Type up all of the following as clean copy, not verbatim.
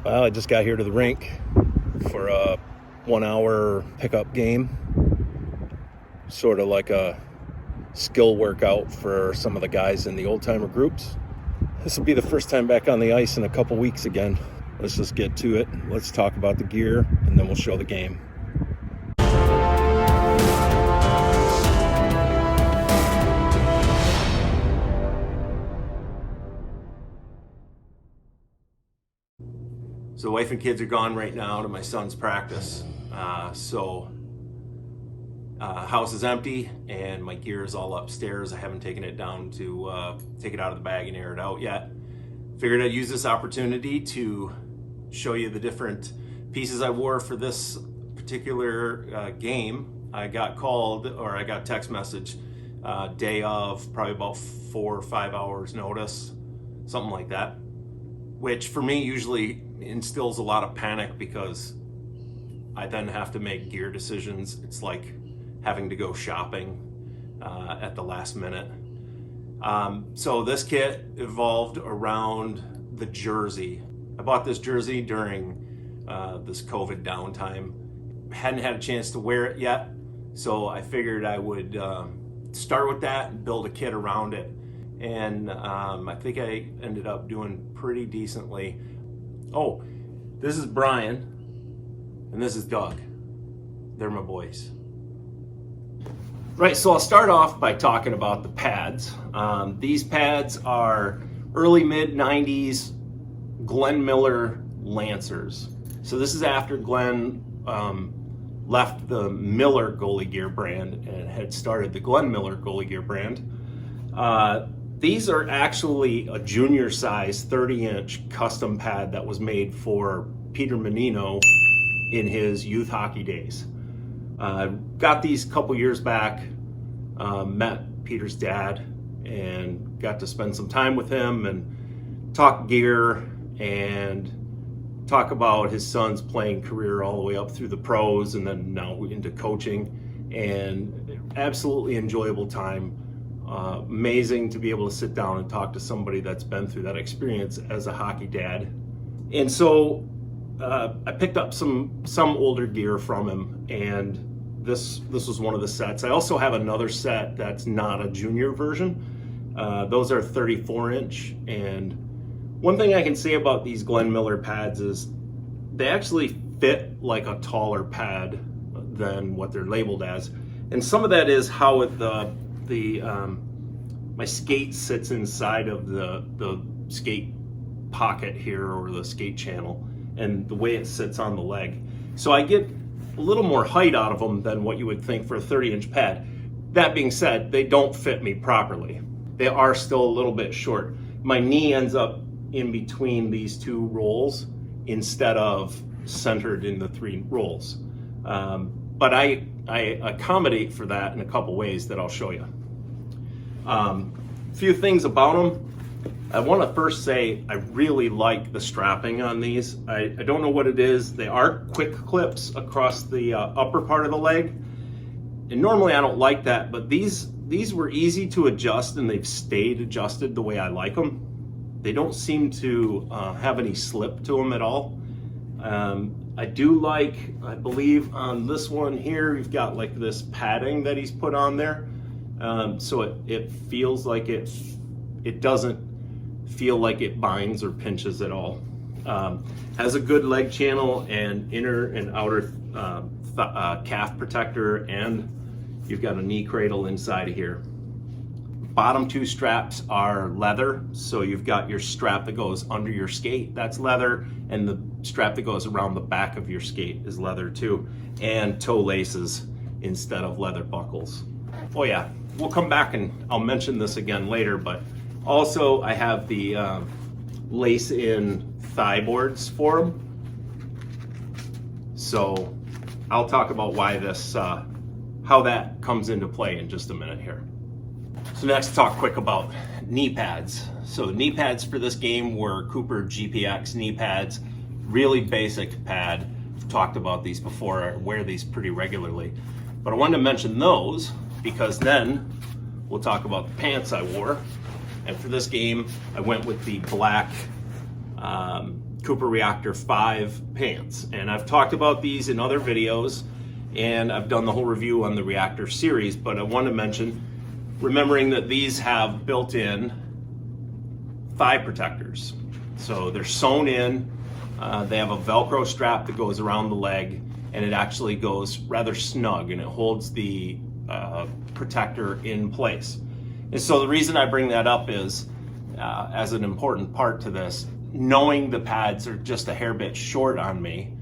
Well, I just got here to the rink for a 1 hour pickup game. Sort of like a skill workout for some of the guys in the old timer groups. This will be the first time back on the ice in a couple weeks again. Let's just get to it. Let's talk about the gear and then we'll show the game. So wife and kids are gone right now to my son's practice. House is empty and my gear is all upstairs. I haven't taken it down to take it out of the bag and air it out yet. Figured I'd use this opportunity to show you the different pieces I wore for this particular game. I got text message day of, probably about 4 or 5 hours notice, something like that, which for me usually instills a lot of panic because I then have to make gear decisions. It's like having to go shopping at the last minute. So this kit evolved around the jersey. I bought this jersey during this COVID downtime. Hadn't had a chance to wear it yet, so I figured I would start with that and build a kit around it. And I think I ended up doing pretty decently. Oh, this is Brian, and this is Doug. They're my boys. Right, so I'll start off by talking about the pads. These pads are early mid-90s Glenn Miller Lancers. So this is after Glenn left the Miller goalie gear brand and had started the Glenn Miller goalie gear brand. These are actually a junior size 30-inch custom pad that was made for Peter Menino in his youth hockey days. Got these a couple years back, met Peter's dad and got to spend some time with him and talk gear and talk about his son's playing career all the way up through the pros and then now into coaching, and absolutely enjoyable time. Amazing to be able to sit down and talk to somebody that's been through that experience as a hockey dad. And so I picked up some older gear from him, and this was one of the sets. I also have another set that's not a junior version. Those are 34-inch, and one thing I can say about these Glenn Miller pads is they actually fit like a taller pad than what they're labeled as. And some of that is how my skate sits inside of the skate pocket here, or the skate channel, and the way it sits on the leg. So I get a little more height out of them than what you would think for a 30-inch pad. That being said, they don't fit me properly. They are still a little bit short. My knee ends up in between these two rolls instead of centered in the 3 rolls. But I accommodate for that in a couple ways that I'll show you. A few things about them. I want to first say I really like the strapping on these. I don't know what it is. They are quick clips across the upper part of the leg. And normally I don't like that, but these were easy to adjust and they've stayed adjusted the way I like them. They don't seem to have any slip to them at all. I do like, I believe on this one here, you've got like this padding that he's put on there. So it feels like it doesn't feel like it binds or pinches at all. Has a good leg channel and inner and outer calf protector, and you've got a knee cradle inside of here. Bottom 2 straps are leather, so you've got your strap that goes under your skate, that's leather, and the strap that goes around the back of your skate is leather too, and toe laces instead of leather buckles. Oh yeah, we'll come back and I'll mention this again later, but also I have the lace-in thigh boards for them. So I'll talk about why this, how that comes into play in just a minute here. So next, talk quick about knee pads. So the knee pads for this game were Cooper GPX knee pads, really basic pad. I've talked about these before, I wear these pretty regularly. But I wanted to mention those because then we'll talk about the pants I wore. And for this game, I went with the black Cooper Reactor 5 pants. And I've talked about these in other videos, and I've done the whole review on the Reactor series, but I want to mention, remembering that these have built-in thigh protectors. So they're sewn in, they have a Velcro strap that goes around the leg, and it actually goes rather snug, and it holds the protector in place. And so the reason I bring that up is, as an important part to this, knowing the pads are just a hair bit short on me,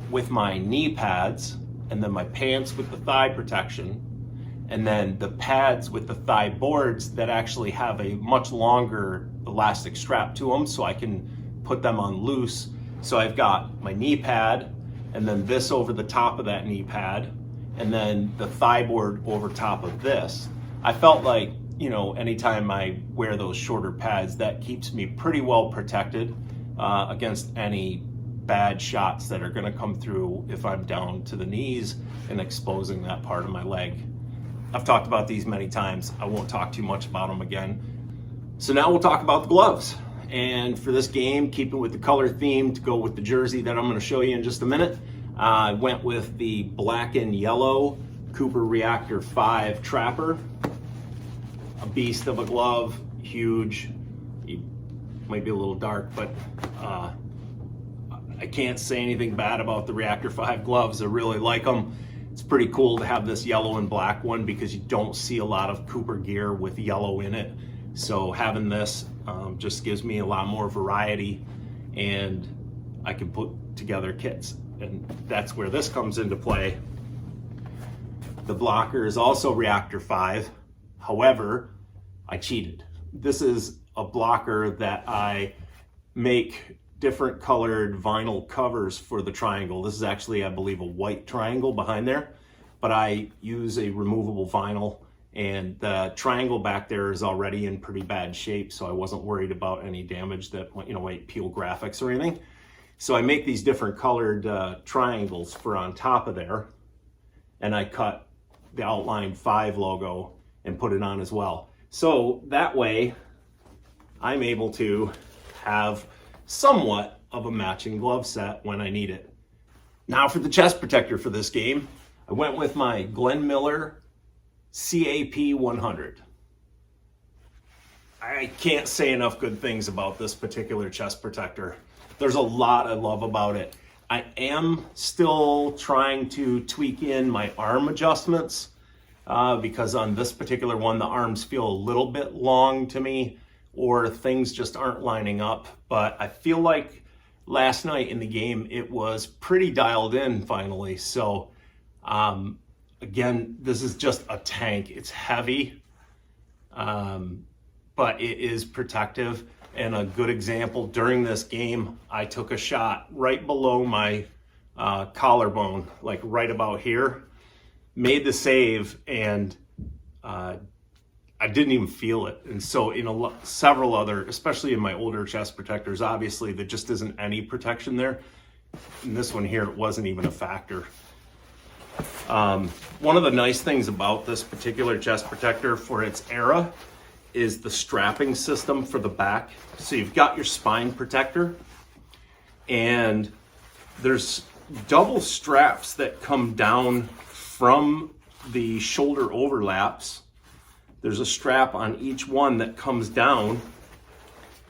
with my knee pads, and then my pants with the thigh protection, and then the pads with the thigh boards that actually have a much longer elastic strap to them, so I can put them on loose. So I've got my knee pad, and then this over the top of that knee pad, and then the thigh board over top of this. I felt like, you know, anytime I wear those shorter pads, that keeps me pretty well protected against any bad shots that are gonna come through if I'm down to the knees and exposing that part of my leg. I've talked about these many times. I won't talk too much about them again. So now we'll talk about the gloves. And for this game, keeping with the color theme to go with the jersey that I'm gonna show you in just a minute, I went with the black and yellow Cooper Reactor 5 Trapper. A beast of a glove, huge. It might be a little dark, but I can't say anything bad about the Reactor 5 gloves. I really like them. It's pretty cool to have this yellow and black one because you don't see a lot of Cooper gear with yellow in it. So having this just gives me a lot more variety, and I can put together kits. And that's where this comes into play. The blocker is also Reactor 5. However, I cheated. This is a blocker that I make different colored vinyl covers for the triangle. This is actually, I believe, a white triangle behind there, but I use a removable vinyl, and the triangle back there is already in pretty bad shape, so I wasn't worried about any damage that, you know, might peel graphics or anything. So I make these different colored triangles for on top of there, and I cut the Outline 5 logo and put it on as well. So that way I'm able to have somewhat of a matching glove set when I need it. Now for the chest protector for this game, I went with my Glenn Miller CAP 100. I can't say enough good things about this particular chest protector. There's a lot I love about it. I am still trying to tweak in my arm adjustments because on this particular one, the arms feel a little bit long to me, or things just aren't lining up. But I feel like last night in the game, it was pretty dialed in finally. So again, this is just a tank. It's heavy, but it is protective. And a good example, during this game, I took a shot right below my collarbone, like right about here, made the save, and I didn't even feel it. And so in several other, especially in my older chest protectors, obviously there just isn't any protection there. In this one here, it wasn't even a factor. One of the nice things about this particular chest protector for its era is the strapping system for the back. So you've got your spine protector, and there's double straps that come down from the shoulder overlaps. There's a strap on each one that comes down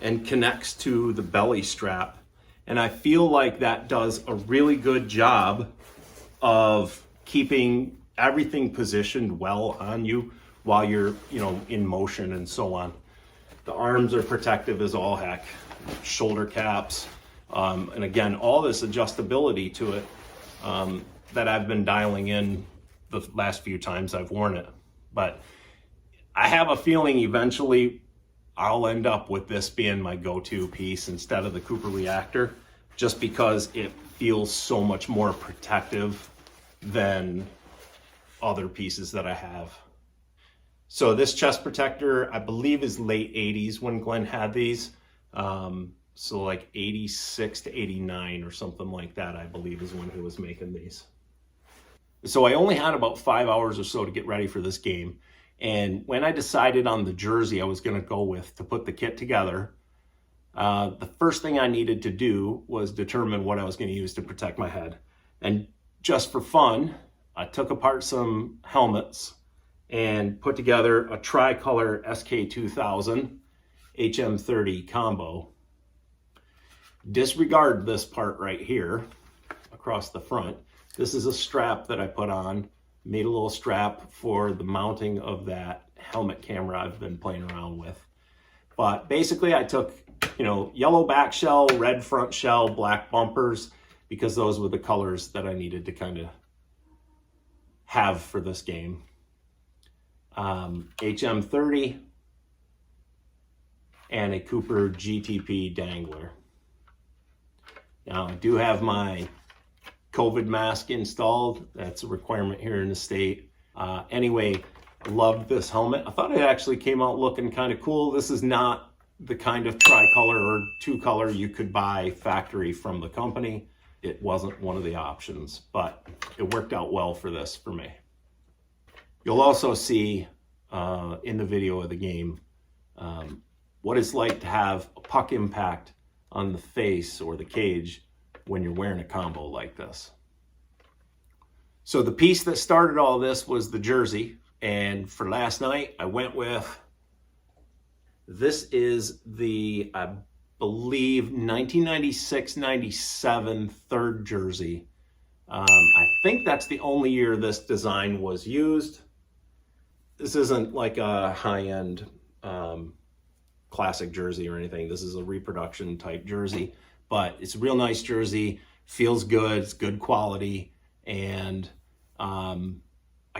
and connects to the belly strap. And I feel like that does a really good job of keeping everything positioned well on you while you're, you know, in motion and so on. The arms are protective as all heck, shoulder caps, and again, all this adjustability to it that I've been dialing in the last few times I've worn it. But I have a feeling eventually I'll end up with this being my go-to piece instead of the Cooper Reactor, just because it feels so much more protective than other pieces that I have. So this chest protector, I believe, is late 80s when Glenn had these. So like 86 to 89 or something like that, I believe, is when he was making these. So I only had about 5 hours or so to get ready for this game. And when I decided on the jersey I was going to go with to put the kit together, The first thing I needed to do was determine what I was going to use to protect my head. And just for fun, I took apart some helmets and put together a tricolor SK2000 HM30 combo. Disregard this part right here across the front. This is a strap that I put on, made a little strap for the mounting of that helmet camera I've been playing around with. But basically I took, yellow back shell, red front shell, black bumpers, because those were the colors that I needed to kind of have for this game. HM30 and a Cooper GTP dangler. Now I do have my COVID mask installed. That's a requirement here in the state. Anyway, I loved this helmet. I thought it actually came out looking kind of cool. This is not the kind of tricolor or two-color you could buy factory from the company. It wasn't one of the options, but it worked out well for this for me. You'll also see in the video of the game what it's like to have a puck impact on the face or the cage when you're wearing a combo like this. So the piece that started all this was the jersey, and for last night I went with, this is the, I believe, 1996-97 third jersey. I think that's the only year this design was used. This isn't like a high-end classic jersey or anything. This is a reproduction type jersey, but it's a real nice jersey, feels good, it's good quality, and I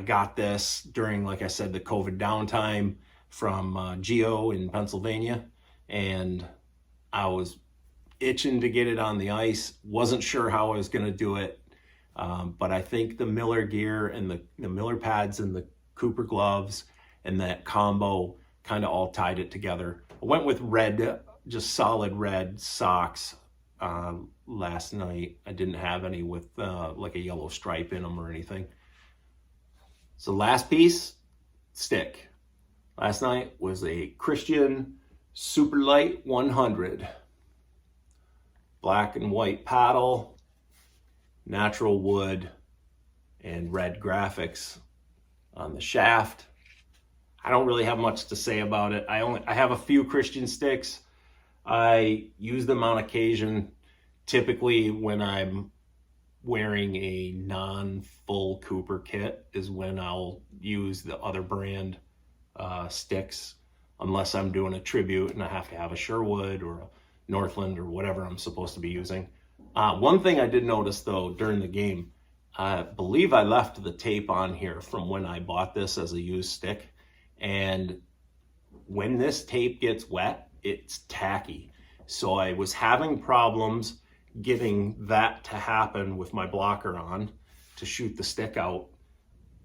got this during, like I said, the COVID downtime from Geo in Pennsylvania, and I was itching to get it on the ice. Wasn't sure how I was going to do it, but I think the Miller gear and the Miller pads and the Cooper gloves and that combo kind of all tied it together. I went with red, just solid red socks last night. I didn't have any with like a yellow stripe in them or anything. So last piece, stick. Last night was a Christian Super Light 100. Black and white paddle, natural wood, and red graphics on the shaft. I don't really have much to say about it. I have a few Christian sticks. I use them on occasion, typically when I'm wearing a non-full Cooper kit is when I'll use the other brand sticks, unless I'm doing a tribute and I have to have a Sherwood or a Northland or whatever I'm supposed to be using. One thing I did notice though during the game, I believe I left the tape on here from when I bought this as a used stick, and when this tape gets wet, it's tacky. So I was having problems getting that to happen with my blocker on to shoot the stick out.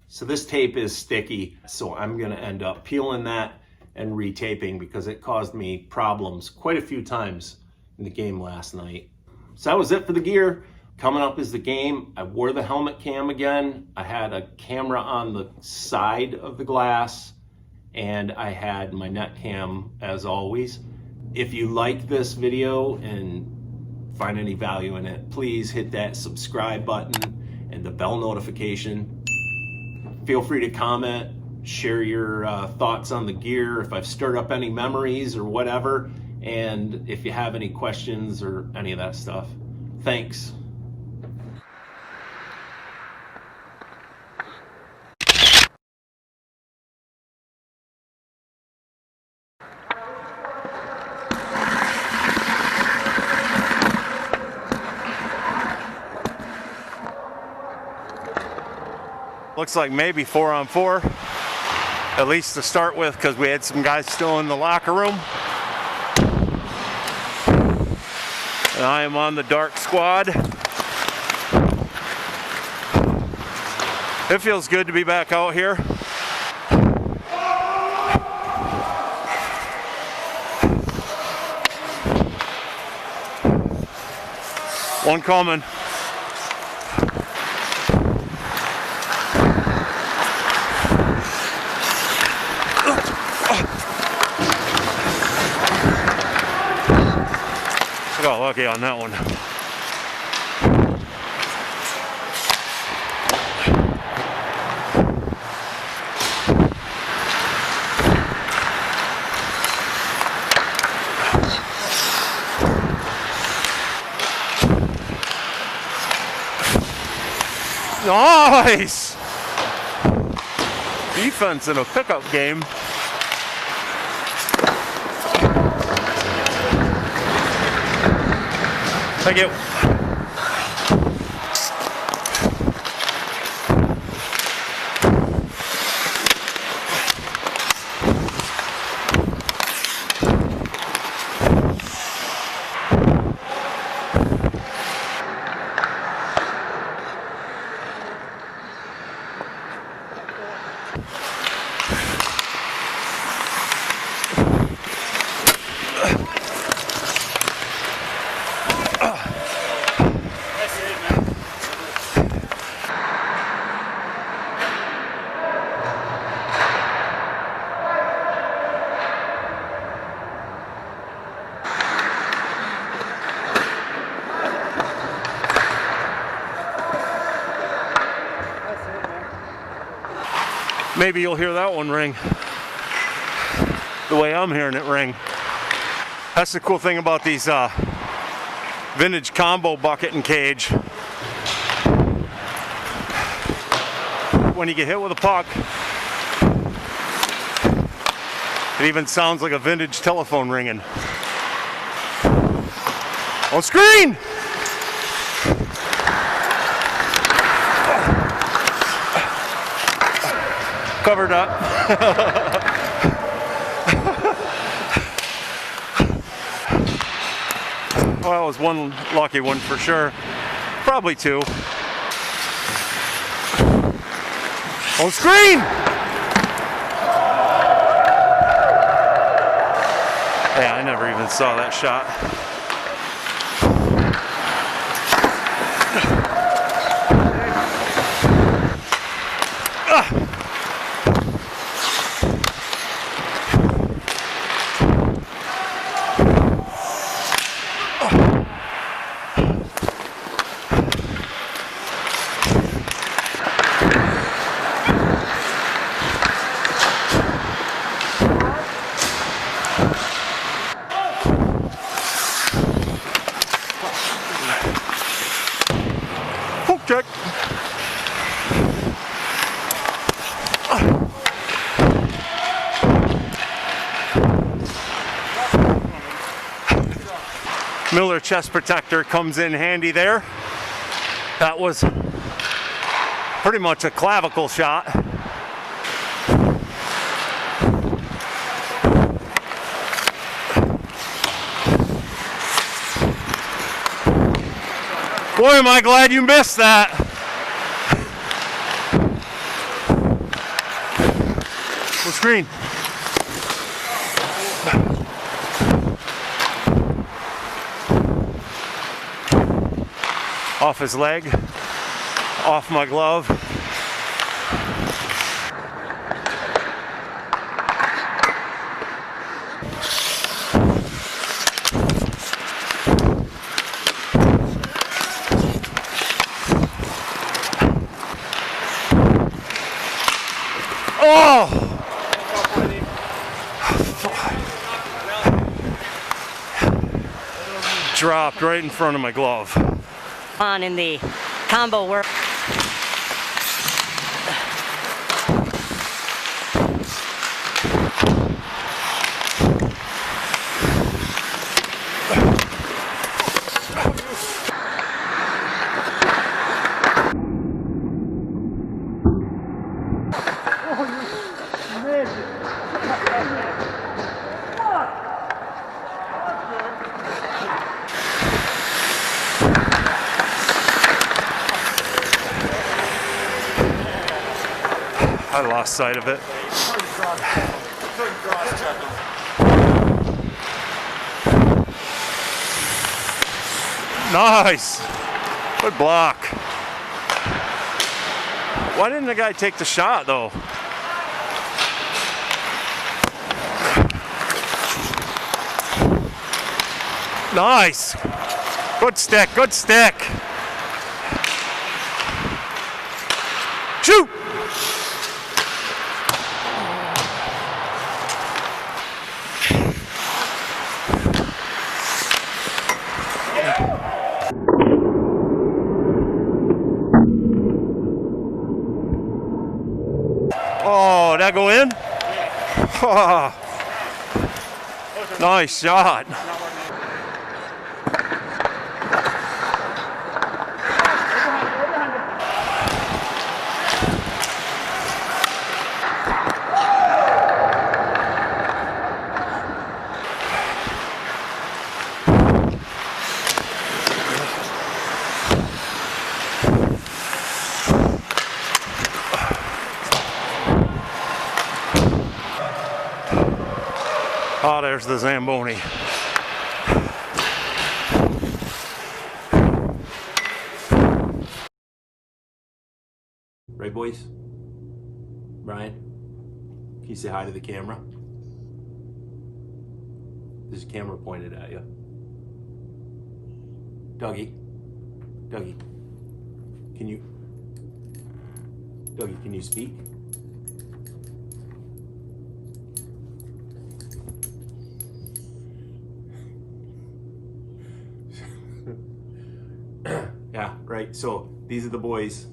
So this tape is sticky, so I'm gonna end up peeling that and retaping because it caused me problems quite a few times in the game last night. So that was it for the gear. Coming up is the game. I wore the helmet cam again. I had a camera on the side of the glass, and I had my net cam as always. If you like this video and find any value in it, please hit that subscribe button and the bell notification. Feel free to comment, share your thoughts on the gear, if I've stirred up any memories or whatever, and if you have any questions or any of that stuff. Thanks. Looks like maybe 4-on-4, at least to start with, because we had some guys still in the locker room. And I am on the dark squad. It feels good to be back out here. One coming. lucky on that one. Nice! Defense in a pickup game. Thank you. Maybe you'll hear that one ring the way I'm hearing it ring. That's the cool thing about these vintage combo bucket and cage. When you get hit with a puck, it even sounds like a vintage telephone ringing. On screen! Covered up. Well, that was one lucky one for sure. Probably two. On screen! Yeah, I never even saw that shot. Check. Miller chest protector comes in handy there. That was pretty much a clavicle shot. Boy, am I glad you missed that. Full screen. Off his leg, off my glove. Oh! Dropped right in front of my glove. On in the combo work. I lost sight of it. Nice! Good block. Why didn't the guy take the shot though? Nice! Good stick, good stick. Shoot! Oh, that go in? Oh, nice shot. Oh, there's the Zamboni. Right, boys? Brian, can you say hi to the camera? There's a camera pointed at you. Dougie, can you speak? Yeah, right. So these are the boys.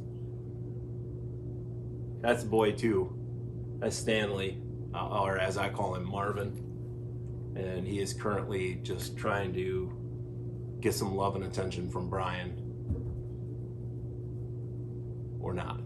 That's boy 2. That's Stanley, or as I call him, Marvin. And he is currently just trying to get some love and attention from Brian. Or not.